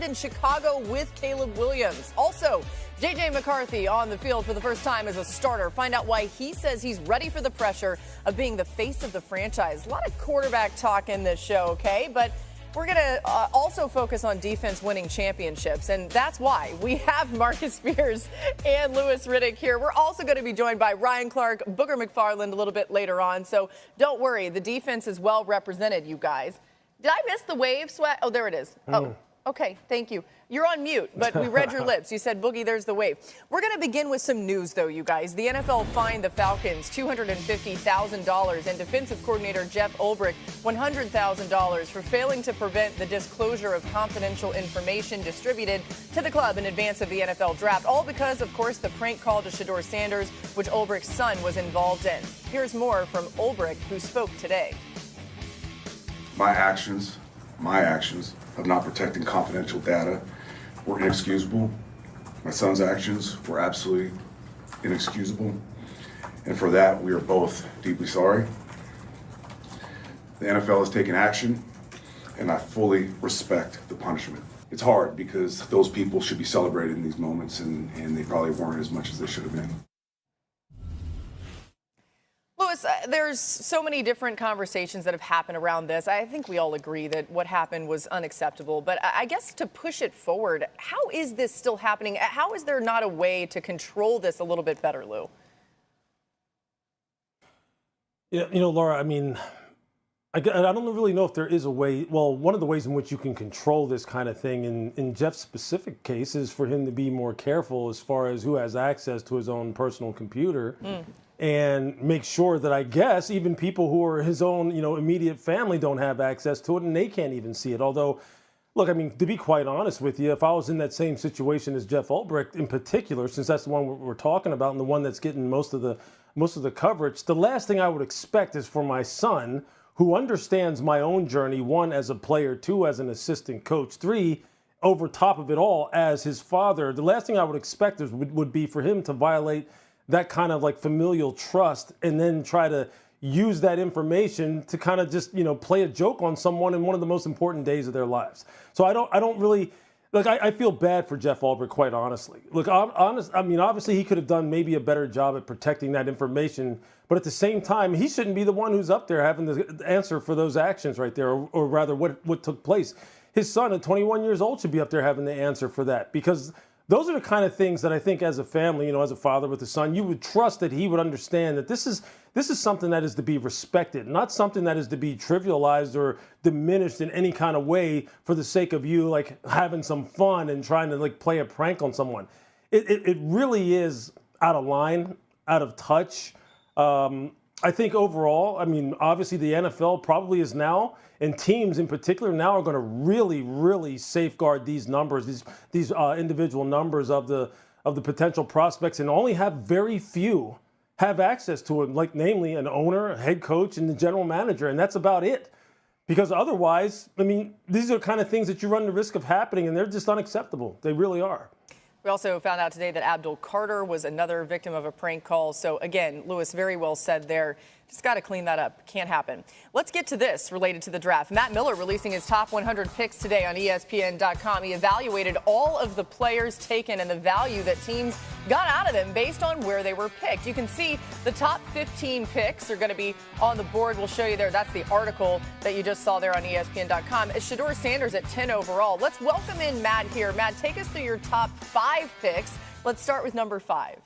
started in Chicago with Caleb Williams. Also, J.J. McCarthy on the field for the first time as a starter. Find out why he says he's ready for the pressure of being the face of the franchise. A lot of quarterback talk in this show, okay? But we're going to also focus on defense winning championships, and that's why we have Marcus Spears and Louis Riddick here. We're also going to be joined by Ryan Clark, Booger McFarland a little bit later on, so don't worry. The defense is well represented, you guys. Did I miss the wave sweat? Oh, there it is. Oh, okay, thank you. You're on mute, but we read your lips. You said, Boogie, there's the wave. We're going to begin with some news, though, you guys. The NFL fined the Falcons $250,000 and defensive coordinator Jeff Ulbrich $100,000 for failing to prevent the disclosure of confidential information distributed to the club in advance of the NFL draft, all because, of course, the prank call to Shedeur Sanders, which Ulbrich's son was involved in. Here's more from Ulbrich, who spoke today. My actions of not protecting confidential data were inexcusable. My son's actions were absolutely inexcusable. And for that, we are both deeply sorry. The NFL has taken action, and I fully respect the punishment. It's hard because those people should be celebrated in these moments, and they probably weren't as much as they should have been. Louis, there's so many different conversations that have happened around this. I think we all agree that what happened was unacceptable. But I guess to push it forward, how is this still happening? How is there not a way to control this a little bit better, Lou? Yeah, Laura, I mean, I don't really know if there is a way. Well, one of the ways in which you can control this kind of thing in Jeff's specific case is for him to be more careful as far as who has access to his own personal computer. And make sure that, I guess, even people who are his own, immediate family don't have access to it, and they can't even see it. Although, look, I mean, to be quite honest with you, if I was in that same situation as Jeff Ulbrich in particular, since that's the one we're talking about and the one that's getting most of the coverage, the last thing I would expect is for my son, who understands my own journey, one, as a player, two, as an assistant coach, three, over top of it all, as his father, the last thing I would expect would be for him to violate that kind of like familial trust and then try to use that information to kind of just, play a joke on someone in one of the most important days of their lives. So I don't really, look, I feel bad for Jeff Ulbrich, quite honestly. Look, obviously he could have done maybe a better job at protecting that information, but at the same time, he shouldn't be the one who's up there having the answer for those actions right there, or rather what took place. His son at 21 years old should be up there having the answer for that, because those are the kind of things that I think as a family, as a father with a son, you would trust that he would understand that this is something that is to be respected, not something that is to be trivialized or diminished in any kind of way for the sake of you like having some fun and trying to like play a prank on someone. It really is out of line, out of touch. I think overall, I mean, obviously the NFL probably is now, and teams in particular now are going to really, really safeguard these numbers, these individual numbers of the potential prospects, and only have very few have access to it, like namely an owner, a head coach, and the general manager, and that's about it. Because otherwise, I mean, these are the kind of things that you run the risk of happening, and they're just unacceptable. They really are. We also found out today that Abdul Carter was another victim of a prank call. So, again, Louis, very well said there. Just got to clean that up. Can't happen. Let's get to this related to the draft. Matt Miller releasing his top 100 picks today on ESPN.com. He evaluated all of the players taken and the value that teams got out of them based on where they were picked. You can see the top 15 picks are going to be on the board. We'll show you there. That's the article that you just saw there on ESPN.com. Shedeur Sanders at 10 overall. Let's welcome in Matt here. Matt, take us through your top 5 picks. Let's start with number 5.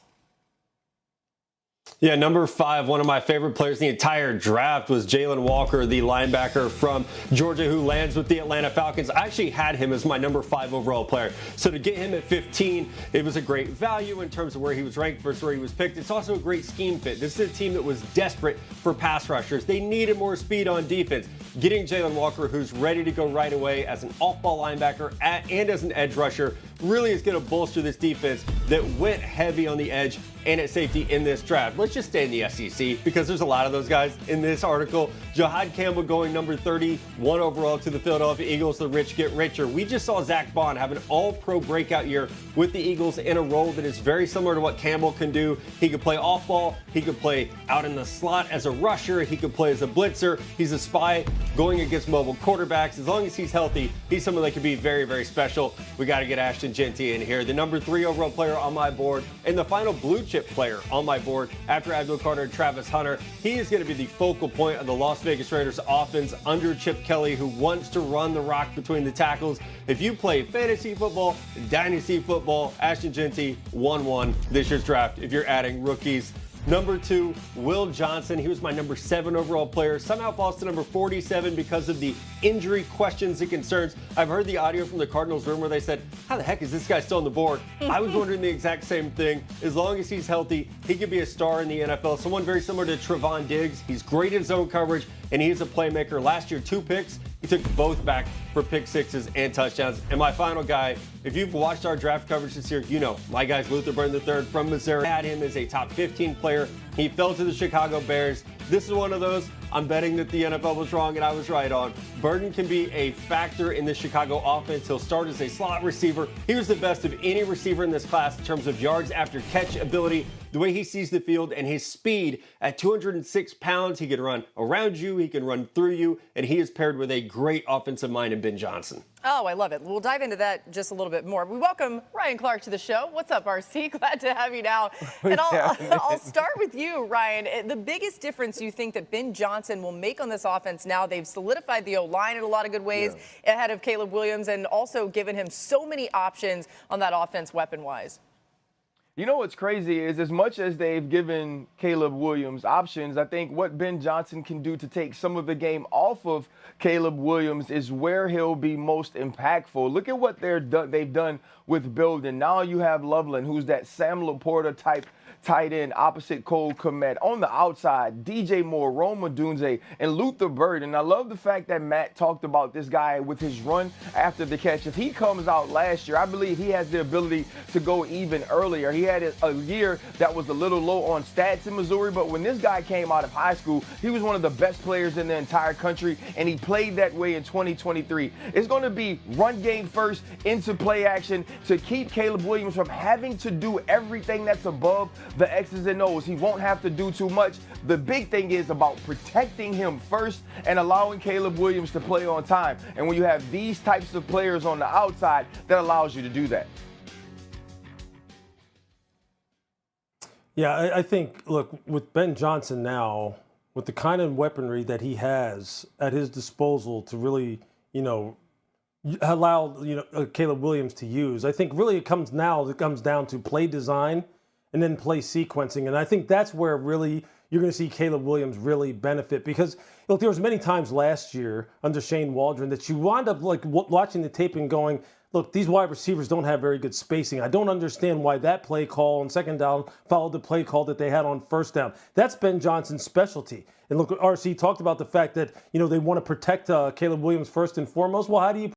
Yeah, number 5, one of my favorite players in the entire draft was Jaylen Walker, the linebacker from Georgia who lands with the Atlanta Falcons. I actually had him as my number 5 overall player. So to get him at 15, it was a great value in terms of where he was ranked versus where he was picked. It's also a great scheme fit. This is a team that was desperate for pass rushers. They needed more speed on defense. Getting Jaylen Walker, who's ready to go right away as an off-ball linebacker and as an edge rusher, really is going to bolster this defense that went heavy on the edge and at safety in this draft. Let's just stay in the SEC because there's a lot of those guys in this article. Jahad Campbell going number 31 overall to the Philadelphia Eagles. The rich get richer. We just saw Zach Bond have an all-pro breakout year with the Eagles in a role that is very similar to what Campbell can do. He could play off ball. He could play out in the slot as a rusher. He could play as a blitzer. He's a spy going against mobile quarterbacks. As long as he's healthy, he's someone that could be very, very special. We got to get Ashton Jeanty in here, the number 3 overall player on my board, and the final blue chip player on my board after Abdul Carter and Travis Hunter. He is going to be the focal point of the Las Vegas Raiders offense under Chip Kelly, who wants to run the rock between the tackles. If you play fantasy football, dynasty football, Ashton Jeanty 1-1 this year's draft if you're adding rookies. Number 2, Will Johnson. He was my number 7 overall player. Somehow falls to number 47 because of the injury questions and concerns. I've heard the audio from the Cardinals room where they said, how the heck is this guy still on the board? I was wondering the exact same thing. As long as he's healthy, he could be a star in the NFL. Someone very similar to Trevon Diggs. He's great in zone coverage, and he's a playmaker. Last year, 2 picks. He took both back for pick sixes and touchdowns. And my final guy, if you've watched our draft coverage this year, you know my guy's Luther Burden III from Missouri. I had him as a top 15 player. He fell to the Chicago Bears. This is one of those I'm betting that the NFL was wrong and I was right on. Burden can be a factor in the Chicago offense. He'll start as a slot receiver. He was the best of any receiver in this class in terms of yards after catch ability, the way he sees the field, and his speed. At 206 pounds, he can run around you, he can run through you, and he is paired with a great offensive mind in Ben Johnson. Oh, I love it. We'll dive into that just a little bit more. We welcome Ryan Clark to the show. What's up, RC? Glad to have you now. And I'll start with you, Ryan. The biggest difference you think that Ben Johnson will make on this offense now, they've solidified the O-line in a lot of good ways ahead of Caleb Williams and also given him so many options on that offense weapon-wise. You know what's crazy is as much as they've given Caleb Williams options, I think what Ben Johnson can do to take some of the game off of Caleb Williams is where he'll be most impactful. Look at what they've done with building. Now you have Loveland, who's that Sam Laporta type tight end opposite Cole Kmet. On the outside, DJ Moore, Roma Dunze, and Luther Burden. I love the fact that Matt talked about this guy with his run after the catch. If he comes out last year, I believe he has the ability to go even earlier. He had a year that was a little low on stats in Missouri, but when this guy came out of high school, he was one of the best players in the entire country, and he played that way in 2023. It's going to be run game first into play action to keep Caleb Williams from having to do everything that's above the X's and O's. He won't have to do too much. The big thing is about protecting him first and allowing Caleb Williams to play on time. And when you have these types of players on the outside, that allows you to do that. Yeah, I think, look, with Ben Johnson now, with the kind of weaponry that he has at his disposal to really, allow, Caleb Williams to use, I think really it comes down to play design and then play sequencing. And I think that's where really you're going to see Caleb Williams really benefit because, look, there was many times last year under Shane Waldron that you wound up watching the tape and going, look, these wide receivers don't have very good spacing. I don't understand why that play call on second down followed the play call that they had on first down. That's Ben Johnson's specialty. And look, RC talked about the fact that, they want to protect Caleb Williams first and foremost. Well, how do you